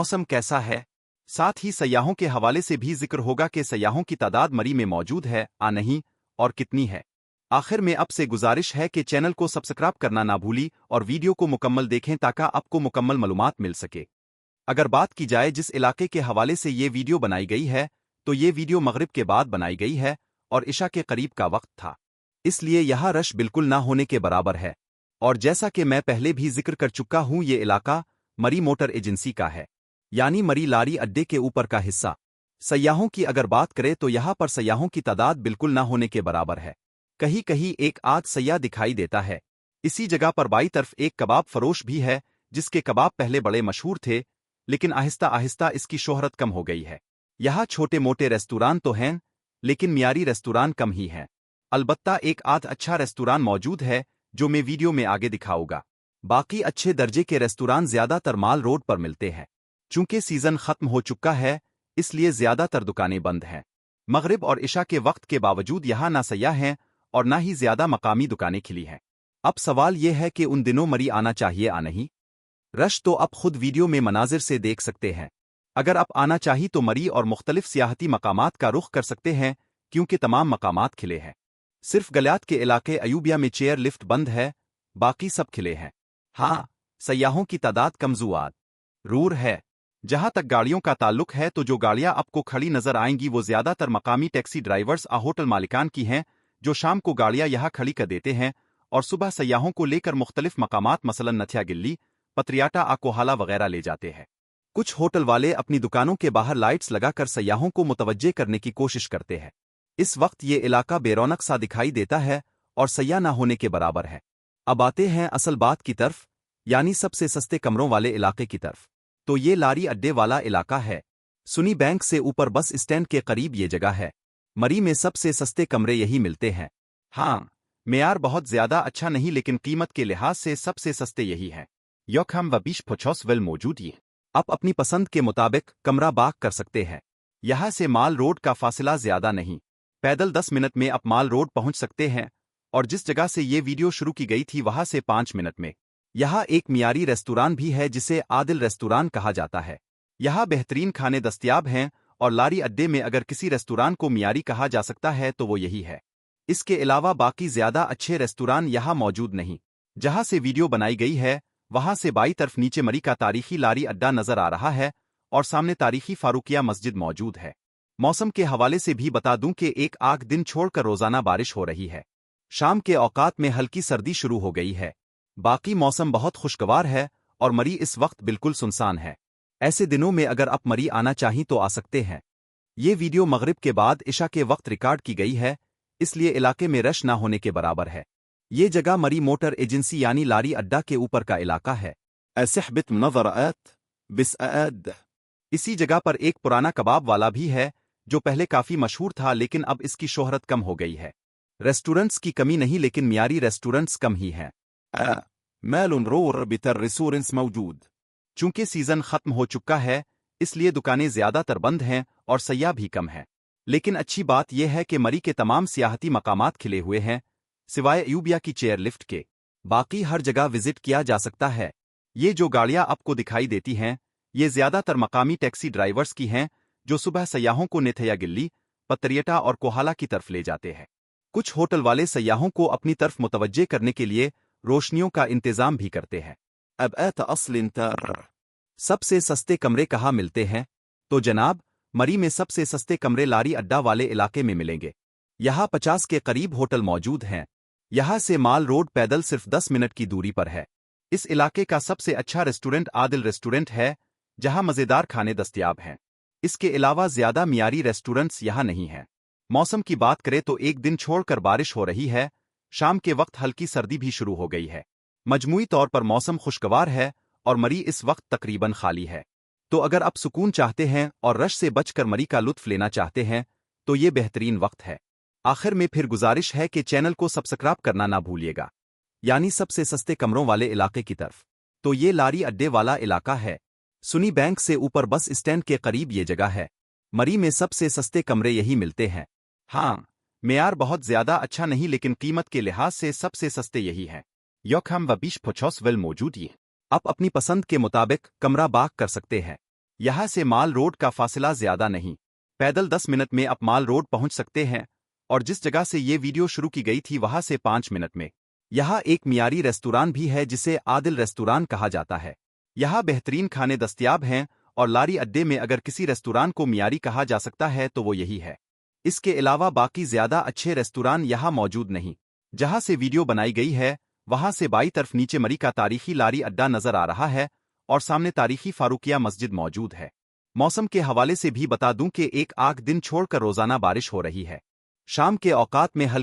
मौसम कैसा है। साथ ही सयाहों के हवाले से भी जिक्र होगा कि सयाहों की तादाद मरी में मौजूद है आ नहीं और कितनी है। आखिर में अब से गुजारिश है कि चैनल को सब्सक्राइब करना ना भूली और वीडियो को मुकम्मल देखें ताकि आपको मुकम्मल मालूमात मिल सके। अगर बात की जाए जिस इलाके के हवाले से ये वीडियो बनाई गई है तो ये वीडियो मगरिब के बाद बनाई गई है और इशा के करीब का वक्त था, इसलिए यहाँ रश बिल्कुल ना होने के बराबर है। और जैसा कि मैं पहले भी जिक्र कर चुका हूँ, ये इलाका मरी मोटर एजेंसी का है, यानी मरी लारी अड्डे के ऊपर का हिस्सा। सयाहों की अगर बात करें तो यहाँ पर सयाहों की तादाद बिल्कुल ना होने के बराबर है। कहीं कहीं एक आध सयाह दिखाई देता है। इसी जगह पर बाई तरफ एक कबाब फरोश भी है जिसके कबाब पहले बड़े मशहूर थे, लेकिन आहिस्ता आहिस्ता इसकी शोहरत कम हो गई है। यहाँ छोटे मोटे रेस्तुरान तो हैं, लेकिन मियारी रेस्तुरान कम ही हैं। अलबत्ता एक आध अच्छा रेस्तुरान मौजूद है जो मैं वीडियो में आगे दिखाऊंगा। बाकी अच्छे दर्जे के रेस्तुरान ज्यादातर माल रोड पर मिलते हैं। चूंकि सीजन खत्म हो चुका है इसलिए ज्यादातर दुकानें बंद हैं। मगरिब और इशा के वक्त के बावजूद यहाँ ना सयाह हैं और ना ही ज्यादा मकामी दुकानें खिली हैं। अब सवाल यह है कि उन दिनों मरी आना चाहिए आ नहीं। रश तो अब खुद वीडियो में मनाजिर से देख सकते हैं। अगर आप आना चाहिए तो मरी और मुख्तलिफ सियाहती मकामात का रुख कर सकते हैं क्योंकि तमाम मकामात खिले हैं। सिर्फ गलियात के इलाके अयूबिया में चेयर लिफ्ट बंद है, बाकी सब खिले हैं। हाँ, सयाहों की तादाद कमजोर रूर है। जहां तक गाड़ियों का ताल्लुक है तो जो गाड़ियां आपको खड़ी नजर आएंगी वो ज्यादातर मकामी टैक्सी ड्राइवर्स आ होटल मालिकान की हैं जो शाम को गाड़ियां यहां खड़ी कर देते हैं और सुबह सयाहों को लेकर मुख्तलिफ मकामात मसलन नथिया गिल्ली, पत्रियाटा आकोहाला वगैरह ले जाते हैं। कुछ होटल वाले अपनी दुकानों के बाहर लाइट्स लगाकर सयाहों को मुतवज्जे करने की कोशिश करते हैं। इस वक्त ये इलाका बेरौनक सा दिखाई देता है और सयाह ना होने के बराबर है। अब आते हैं असल बात की तरफ, यानी सबसे सस्ते कमरों वाले इलाके की तरफ। तो ये लारी अड्डे वाला इलाका है। सुनी बैंक से ऊपर बस स्टैंड के करीब ये जगह है। मरी में सबसे सस्ते कमरे यही मिलते हैं। हाँ, मेयार बहुत ज्यादा अच्छा नहीं लेकिन कीमत के लिहाज से सबसे सस्ते यही हैं। योकहम व बीश पचोस वेल मौजूद ये। आप अपनी पसंद के मुताबिक कमरा बाग कर सकते हैं। यहाँ से माल रोड का फासला ज्यादा नहीं, पैदल 10 मिनट में आप माल रोड पहुंच सकते हैं और जिस जगह से ये वीडियो शुरू की गई थी वहां से 5 मिनट में। यहाँ एक मियारी रेस्तुरान भी है जिसे आदिल रेस्तुरान कहा जाता है। यहाँ बेहतरीन खाने दस्तयाब हैं और लारी अड्डे में अगर किसी रेस्तुरान को मियारी कहा जा सकता है तो वो यही है। इसके अलावा बाकी ज्यादा अच्छे रेस्तुरान यहाँ मौजूद नहीं। जहाँ से वीडियो बनाई गई है वहां से बाई तरफ नीचे मरी का तारीखी लारी अड्डा नजर आ रहा है और सामने तारीखी फारूकिया मस्जिद मौजूद है। मौसम के हवाले से भी बता दूं कि एक आध दिन छोड़कर रोजाना बारिश हो रही है। शाम के औकात में हल्की सर्दी शुरू हो गई है। बाकी मौसम बहुत खुशगवार है और मरी इस वक्त बिल्कुल सुनसान है। ऐसे दिनों में अगर आप मरी आना चाहें तो आ सकते हैं। ये वीडियो मगरिब के बाद इशा के वक्त रिकॉर्ड की गई है, इसलिए इलाके में रश ना होने के बराबर है। ये जगह मरी मोटर एजेंसी यानी लारी अड्डा के ऊपर का इलाका है। असहबत नज़रात बिसअद। इसी जगह पर एक पुराना कबाब वाला भी है जो पहले काफी मशहूर था लेकिन अब इसकी शोहरत कम हो गई है। रेस्टोरेंट्स की कमी नहीं लेकिन मियारी रेस्टोरेंट्स कम ही हैं। मैलुन रोर बितर रेस्टोरेंट्स मौजूद। चूंकि सीजन खत्म हो चुका है इसलिए दुकानें ज्यादातर बंद हैं और सयाह भी कम है। लेकिन अच्छी बात यह है कि मरी के तमाम सियाहती मकामात खिले हुए हैं सिवाय अयूबिया की चेयर लिफ्ट के। बाकी हर जगह विजिट किया जा सकता है। ये जो गाड़ियां आपको दिखाई देती हैं ये ज्यादातर मकामी टैक्सी ड्राइवर्स की हैं जो सुबह सयाहों को नेथया गिल्ली, पत्रियटा और कोहाला की तरफ ले जाते हैं। कुछ होटल वाले सयाहों को अपनी तरफ मुतवज्जे करने के लिए रोशनियों का इंतजाम भी करते हैं। अब सबसे सस्ते कमरे कहाँ मिलते हैं? तो जनाब, मरी में सबसे सस्ते कमरे लारी अड्डा वाले इलाके में मिलेंगे। यहाँ 50 के करीब होटल मौजूद हैं। यहाँ से माल रोड पैदल सिर्फ 10 मिनट की दूरी पर है। इस इलाके का सबसे अच्छा रेस्टोरेंट आदिल रेस्टोरेंट है जहाँ मजेदार खाने दस्तयाब हैं। इसके अलावा ज्यादा मियारी रेस्टोरेंट्स यहाँ नहीं हैं। मौसम की बात करें तो एक दिन छोड़कर बारिश हो रही है। शाम के वक्त हल्की सर्दी भी शुरू हो गई है। मजमूई तौर पर मौसम खुशगवार है और मरी इस वक्त तकरीबन खाली है। तो अगर आप सुकून चाहते हैं और रश से बचकर मरी का लुत्फ लेना चाहते हैं तो ये बेहतरीन वक्त है। आखिर में फिर गुजारिश है कि चैनल को सब्सक्राइब करना ना भूलिएगा, यानी सबसे सस्ते कमरों वाले इलाके की तरफ। तो ये लारी अड्डे वाला इलाका है। सुनी बैंक से ऊपर बस स्टैंड के करीब ये जगह है। मरी में सबसे सस्ते कमरे यही मिलते हैं। हाँ, मेयार बहुत ज्यादा अच्छा नहीं लेकिन कीमत के लिहाज से सबसे सस्ते यही हैं। योकहम व बीश पचोस वेल मौजूद ये। आप अपनी पसंद के मुताबिक कमरा बाग कर सकते हैं। यहाँ से माल रोड का फासला ज्यादा नहीं, पैदल 10 मिनट में आप माल रोड पहुंच सकते हैं, और जिस जगह से ये वीडियो शुरू की गई थी वहां से 5 मिनट में। यहाँ एक मियारी रेस्तुरान भी है जिसे आदिल रेस्तुरान कहा जाता है। यहाँ बेहतरीन खाने दस्तयाब हैं, और लारी अड्डे में अगर किसी रेस्तुरान को मियारी कहा जा सकता है तो वो यही है। इसके अलावा बाकी ज्यादा अच्छे रेस्तुरान यहाँ मौजूद नहीं। जहाँ से वीडियो बनाई गई है वहां से बाईं तरफ नीचे मरी का तारीखी लारी अड्डा नजर आ रहा है, और सामने तारीखी फारूकिया मस्जिद मौजूद है। मौसम के हवाले से भी बता दूं कि एक आख दिन छोड़कर रोजाना बारिश हो रही है। शाम के औकात में हल्की